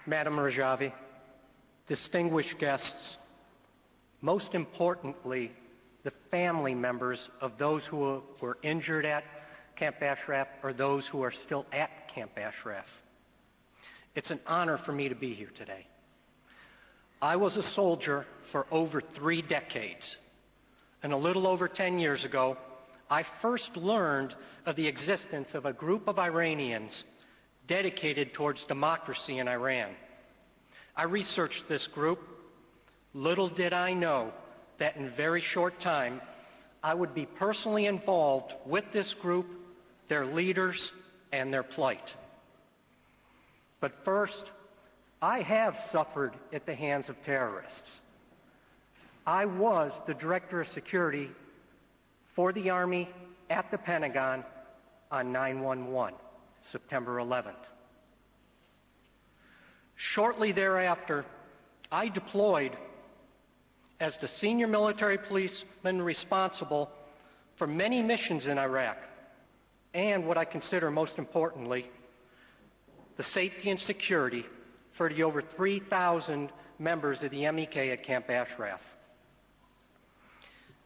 Madam Rajavi, distinguished guests, most importantly, the family members of those who were injured at Camp Ashraf or those who are still at Camp Ashraf. It's an honor for me to be here today. I was a soldier for over 3 decades, and a little over 10 years ago, I first learned of the existence of a group of Iranians dedicated towards democracy in Iran. I researched this group. Little did I know that in a very short time, I would be personally involved with this group, their leaders, and their plight. But first, I have suffered at the hands of terrorists. I was the Director of Security for the Army at the Pentagon on 9/11, September 11th. Shortly thereafter, I deployed as the senior military policeman responsible for many missions in Iraq, and what I consider most importantly, the safety and security for the over 3,000 members of the MEK at Camp Ashraf.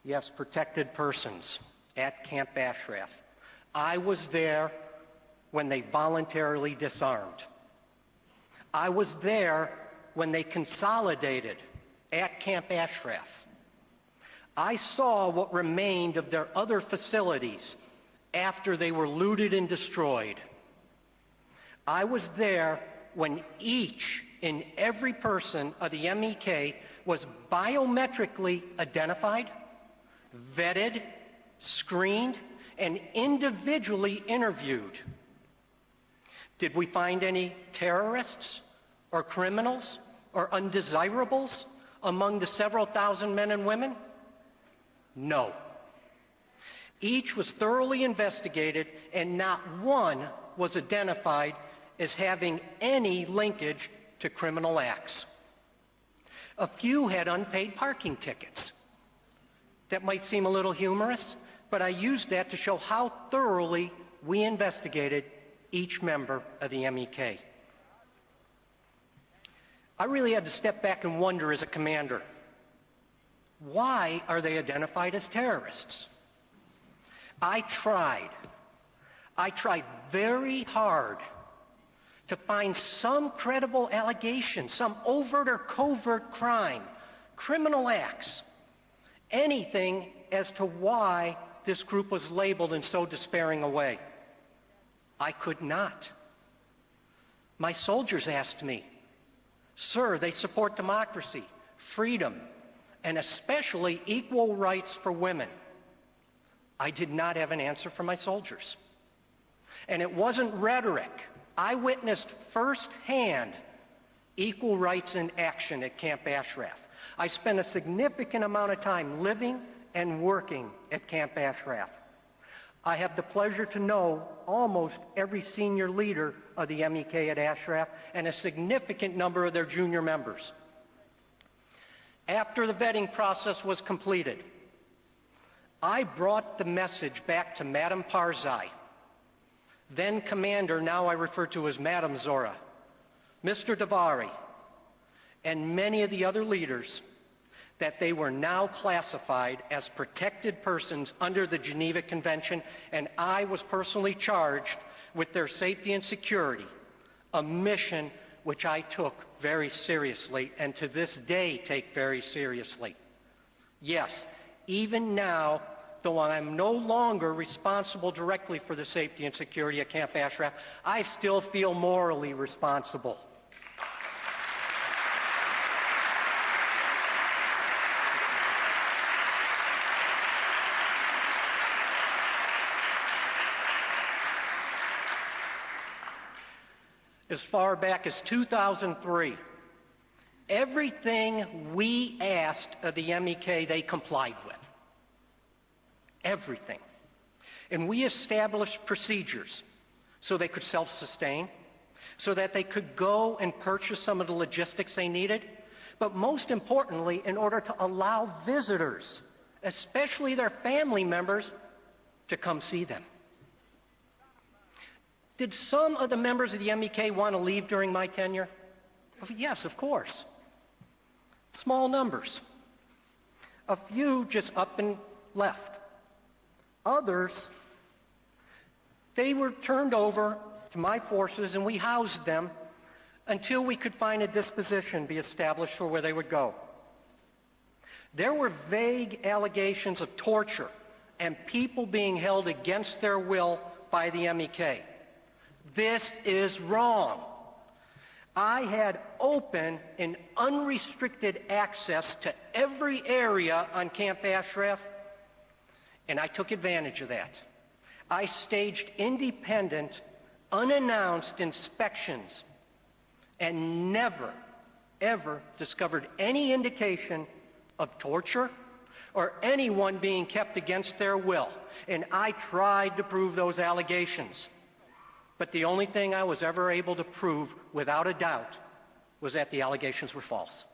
Yes, protected persons at Camp Ashraf. I was there when they voluntarily disarmed. I was there when they consolidated at Camp Ashraf. I saw what remained of their other facilities after they were looted and destroyed. I was there when each and every person of the MEK was biometrically identified, vetted, screened, and individually interviewed. Did we find any terrorists or criminals or undesirables among the several thousand men and women? No. Each was thoroughly investigated, and not one was identified as having any linkage to criminal acts. A few had unpaid parking tickets. That might seem a little humorous, but I used that to show how thoroughly we investigated each member of the MEK. I really had to step back and wonder as a commander, why are they identified as terrorists? I tried very hard to find some credible allegation, some overt or covert crime, criminal acts, anything as to why this group was labeled in so despairing a way. I could not. My soldiers asked me, "Sir, they support democracy, freedom, and especially equal rights for women." I did not have an answer for my soldiers. And it wasn't rhetoric. I witnessed firsthand equal rights in action at Camp Ashraf. I spent a significant amount of time living and working at Camp Ashraf. I have the pleasure to know almost every senior leader of the MEK at Ashraf and a significant number of their junior members. After the vetting process was completed, I brought the message back to Madam Parzai, then Commander, now I refer to as Madam Zora, Mr. Davari, and many of the other leaders, that they were now classified as protected persons under the Geneva Convention, and I was personally charged with their safety and security, a mission which I took very seriously and to this day take very seriously. Yes, even now, though I am no longer responsible directly for the safety and security at Camp Ashraf, I still feel morally responsible. As far back as 2003, everything we asked of the MEK, they complied with. Everything. And we established procedures so they could self-sustain, so that they could go and purchase some of the logistics they needed, but most importantly, in order to allow visitors, especially their family members, to come see them. Did some of the members of the MEK want to leave during my tenure? Yes, of course. Small numbers. A few just up and left. Others, they were turned over to my forces and we housed them until we could find a disposition be established for where they would go. There were vague allegations of torture and people being held against their will by the MEK. This is wrong. I had open and unrestricted access to every area on Camp Ashraf, and I took advantage of that. I staged independent, unannounced inspections and never, ever discovered any indication of torture or anyone being kept against their will. And I tried to prove those allegations. But the only thing I was ever able to prove without a doubt was that the allegations were false.